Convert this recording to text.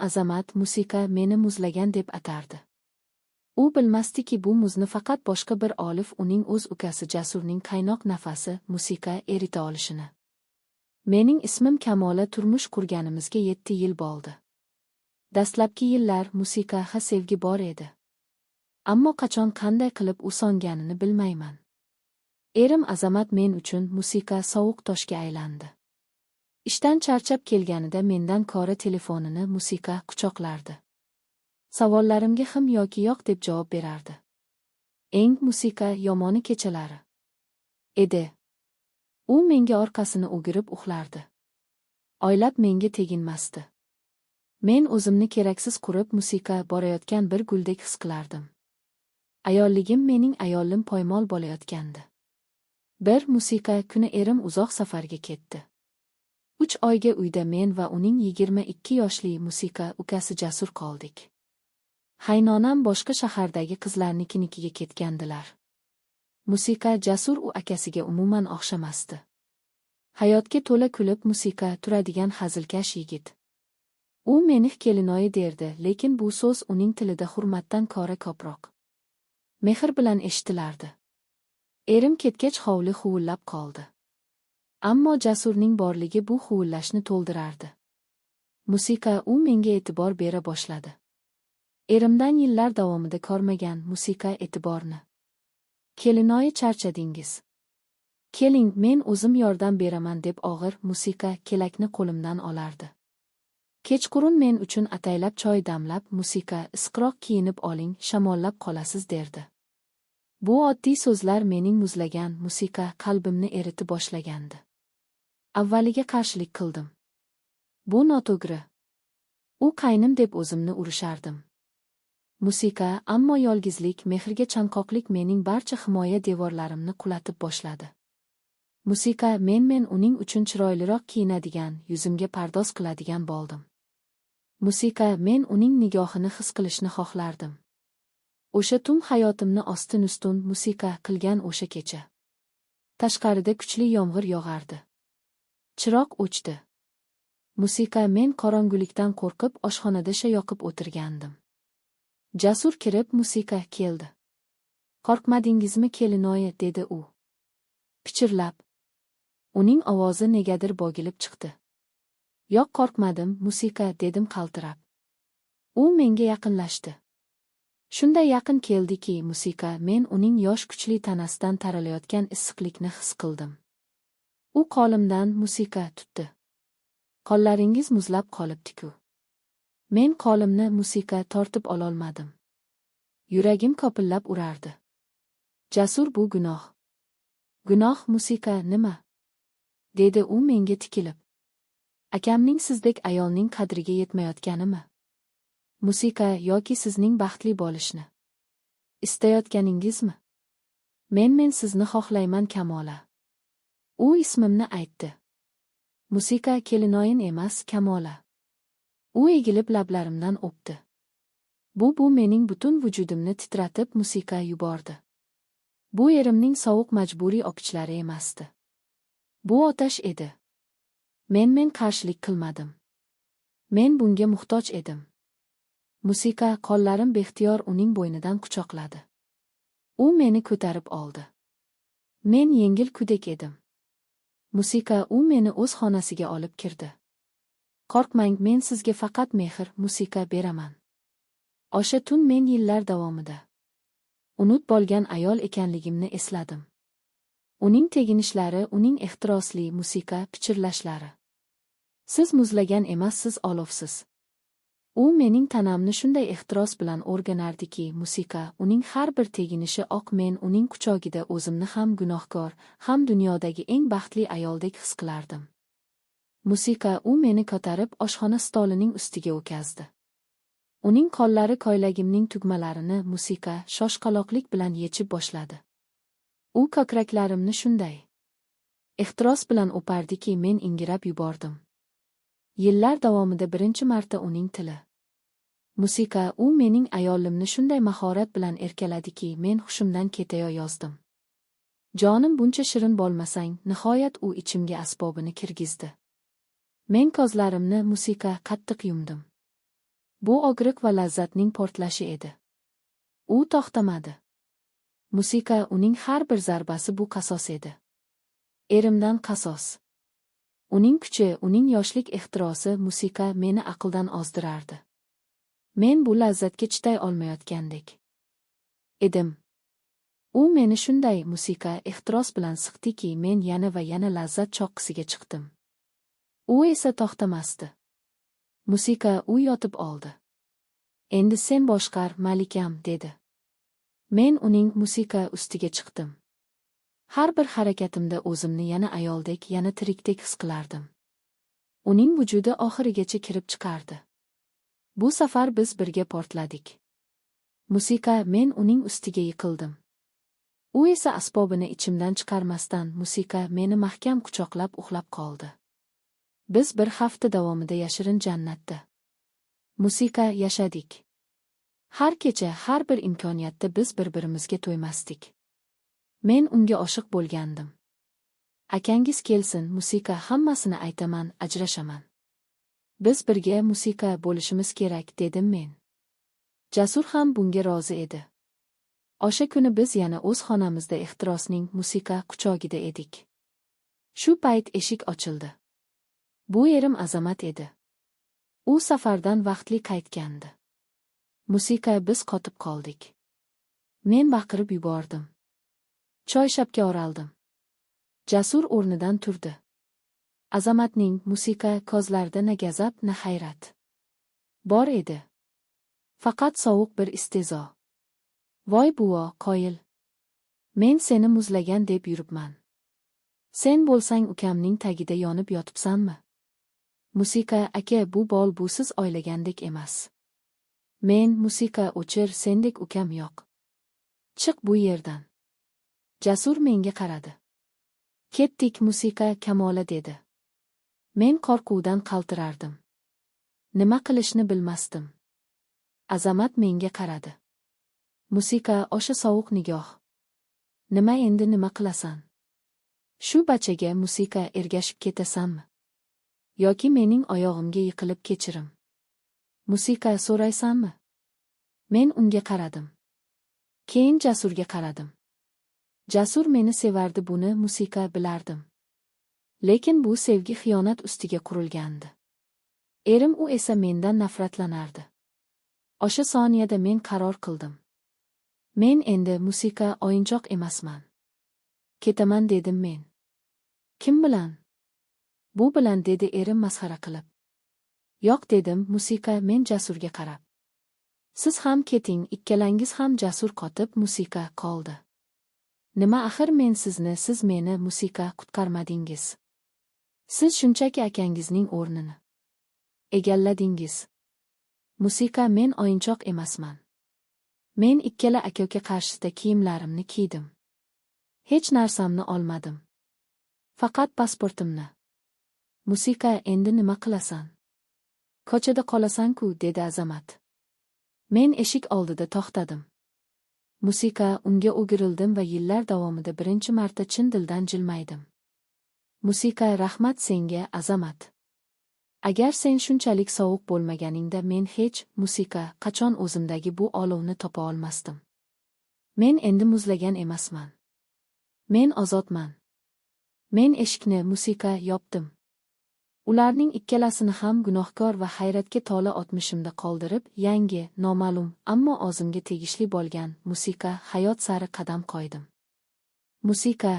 Azamat musiqa meni muzlagan deb atardi. U bilmasdiki, bu muzni faqat boshqa bir olif uning o'z ukasi Jasurning qaynoq nafasi musiqa erita olishini. Mening ismim Kamola, turmush qurganimizga 7 yil bo'ldi. Dastlabki yillar musiqaga sevgi bor edi. Ammo qachon qanday qilib u so'nganini bilmayman. Erim Azamat men uchun musiqa sovuq toshga aylandi. Ishdan charchab kelganida mendan ko'ra telefonini musiqa quchoqlardi. Savollarimga him yoki yo'q deb javob berardi. Eng musiqa yomoni kechalari edi. U menga orqasini o'girib uxlardi. Oylab menga teginmasdi. Men o'zimni keraksiz qurib musiqa borayotgan bir guldek his qilardim. Ayolligim mening ayolim poymol bo'layotgandi. Bir musiqa kuni erim uzoq safarga ketdi. 3 oyga uyda men va uning 22 yoshli musiqa ukasi Jasur qoldik. Qaynonam boshqa shahardagi qizlarnikiga ketgandilar. Musiqa Jasur u akasiga umuman o'xshamasdi. Hayotga to'la kulib musiqa turadigan hazilkash yigit. U meni kelinoyi derdi, lekin bu so'z uning tilida hurmatdan ko'ra ko'proq mehr bilan eshitilardi. Erim ketgach hovli huvillab qoldi. Ammo Jasurning borligi bu huvillashni to'ldirardi. Musiqa u menga e'tibor bera boshladi. Erimdan yillar davomida ko'rmagan musiqa e'tiborni. Kelinoyi, charchadingiz. Keling, men o'zim yordam beraman deb og'ir musiqa kelakni qo'limdan olardi. Kechqurun men uchun ataylab choy damlab, musiqa isqiroq kiyinib oling, shamollab qolasiz derdi. Bu oddiy so'zlar mening muzlagan musiqa qalbimni eritib boshlagandi. Avvaliga qarshilik qildim. Bu noto'g'ri. U qaynim deb o'zimni urishardim. Musiqa, ammo yolg'izlik, mehrga chanqoqlik mening barcha himoya devorlarimni qulatib boshladi. Musiqa, men uning uchun chiroyliroq kiyinadigan, yuzimga pardoz qiladigan bo'ldim. Musiqa, men uning nigohini his qilishni xohlardim. O'sha tun hayotimni ostin-ustun musiqa qilgan o'sha kecha. Tashqarida kuchli yomg'ir yog'ardi. Chiroq o'chdi. Musiqa, men qorong'ulikdan qo'rqib oshxonada shay yoqib o'tirgandim. Jasur kirib, musiqa keldi. Qo'rqmadingizmi kelinoyi, dedi u. Pichirlab. Uning ovozi negadir bo'gilib chiqdi. Yo'q, qo'rqmadim, musiqa, dedim qaltirab. U menga yaqinlashdi. Shunday yaqin keldiki, musiqa, men uning yosh kuchli tanasidan taralayotgan issiqlikni his qildim. U qo'limdan musiqa tutdi. Qo'llaringiz muzlab qolibdi-ku. Men qo'limni musiqa tortib ololmadim. Yuragim kopillab urardi. Jasur, bu gunoh. Gunoh musiqa nima? Dedi u menga tikilib. Akamning sizdek ayolning qadriga yetmayotganimi? Musiqa, yoki sizning baxtli bo'lishni istayotganingizmi? Men sizni xohlayman Kamola. U ismimni aytdi. Musiqa, kelinoyin emas, Kamola. U egilib lablarimdan o'pdi. Bu mening butun vujudimni titratib musiqa yubordi. Bu erimning sovuq majburiy o'qichlari emasdi. Bu otash edi. Men qarshilik qilmadim. Men bunga muhtoj edim. Musiqa, qo'llarim beixtiyor uning bo'ynidan quchoqladi. U meni ko'tarib oldi. Men yengil kudek edim. Musiqa, u meni o'z xonasiga olib kirdi. Qo'rqmang, men sizga faqat mehr, musiqa beraman. O'sha tun men yillar davomida unut bo'lgan ayol ekanligimni esladim. Uning teginishlari, uning ehtirosli musiqa pichirlashlari. Siz muzlagan emas, siz olovsiz. U mening tanamni shunday ehtiros bilan o'rganardiki, musiqa, uning har bir teginishi oq, men uning quchogida o'zimni ham gunohkor, ham dunyodagi eng baxtli ayoldek his qilardim. Musiqa, u meni ko'tarib oshxona stolining ustiga o'tkazdi. Uning qo'llari ko'ylagimning tugmalarini musiqa shoshqaloqlik bilan yechib boshladi. U ko'kraklarimni shunday ehtiros bilan o'pardiki, men ingirab yubordim. Yillar davomida birinchi marta uning tili. Musiqa, u mening ayolimni shunday mahorat bilan erkaladiki, men hushimdan ketayozdim. Jonim, buncha shirin bo'lmasang, nihoyat u ichimga asbobini kirgizdi. Men ko'zlarimni musiqa qattiq yumdim. Bu og'riq va lazzatning portlashi edi. U to'xtamadi. Musiqa uning har bir zarbasi bu qasos edi. Erimdan qasos. Uning kuchi, uning yoshlik ehtirosi, musiqa meni aqldan ozdirardi. Men bu lazzatga chiday olmayotgandek edim. U meni shunday musiqa ehtiros bilan siqdiki, men yana va yana lazzat choqqisiga chiqdim. U esa to'xtamasdi. Musiqa u yotib oldi. Endi sen boshqar, malikam, dedi. Men uning musiqa ustiga chiqdim. Har bir harakatimda o'zimni yana ayoldek, yana tirikdek his qilardim. Uning vujudi oxirigacha kirib chiqardi. Bu safar biz birga portladik. Musiqa, men uning ustiga yiqildim. U esa asbobini ichimdan chiqarmasdan musiqa meni mahkam quchoqlab uxlab qoldi. Biz bir hafta davomida yashirin jannatda musiqa yashadik. Har kecha, har bir imkoniyatda biz bir-birimizga to'ymasdik. Men unga oshiq bo'lgandim. Akangiz kelsin, musiqa, hammasini aytaman, ajrashaman. Biz birga musiqa bo'lishimiz kerak, dedim men. Jasur ham bunga rozi edi. O'sha kuni biz yana o'z xonamizda ehtirosning musiqa quchogida edik. Shu payt eshik ochildi. Bu erim Azamat edi. U safardan vaqtli qaytgandi. Musiqa, biz qotib qoldik. Men baqirib yubordim. Choyshabga o'raldim. Jasur o'rnidan turdi. Azamatning musiqa ko'zlarida na gazab, na hayrat bor edi. Faqat sovuq bir iste'zo. Voy buvo, qoyil. Men seni muzlagan deb yuribman. Sen bo'lsang ukamning tagida yonib yotibsanmi? Musiqa, aka, bu bol busiz o'ylagandek emas. Men, musiqa, o'chir, sendek ukam yo'q. Chiq bu yerdan. Jasur menga qaradi. Ketdik, musiqa, Kamola, dedi. Men qo'rquvdan qaltirardim. Nima qilishni bilmasdim. Azamat menga qaradi. Musiqa, o'sha sovuq nigoh. Nima endi, nima qilasan? Shu bachaga musiqa ergashib ketasanmi? Yoki mening oyog'imga yiqilib kechirim? Musiqa, so'raysanmi? Men unga qaradim. Keyin Jasurga qaradim. Jasur meni sevardi, buni musiqa bilardim. Lekin bu sevgi xiyonat ustiga qurilgandi. Erim, u esa mendan nafratlanardi. O'sha soniyada men qaror qildim. Men endi musiqa o'yinchoq emasman. Ketaman, dedim men. Kim bilan? Bu bilan, dedi erim masxara qilib. Yo'q, dedim musiqa men Jasurga qarab. Siz ham keting, ikkalangiz ham. Jasur qotib, musiqa qoldi. Nima, axir men sizni, siz meni musiqa qutqarmadingiz. Siz shunchaki akangizning o'rnini egalladingiz. Musiqa, men o'yinchoq emasman. Men ikkala aka-uka qarshisida kiyimlarimni kiydim. Hech narsamni olmadim. Faqat pasportimni. Musiqa, endi nima qilasan? Ko'chada qolasan-ku, dedi Azamat. Men eshik oldida to'xtadim. Musiqa, unga o'girildim va yillar davomida birinchi marta chin dildan jilmaydim. Musiqa, rahmat senga, Azamat. Agar sen shunchalik sovuq bo'lmaganingda men hech, musiqa, qachon o'zimdagi bu olovni topa olmasdim. Men endi muzlagan emasman. Men ozodman. Men eshikni, musiqa, yopdim. Ularning ikkalasini ham gunohkor va hayratga tola o'tmishimda qoldirib, yangi, noma'lum, ammo o'zimga tegishli bo'lgan musiqa hayot sari qadam qo'ydim. Musiqa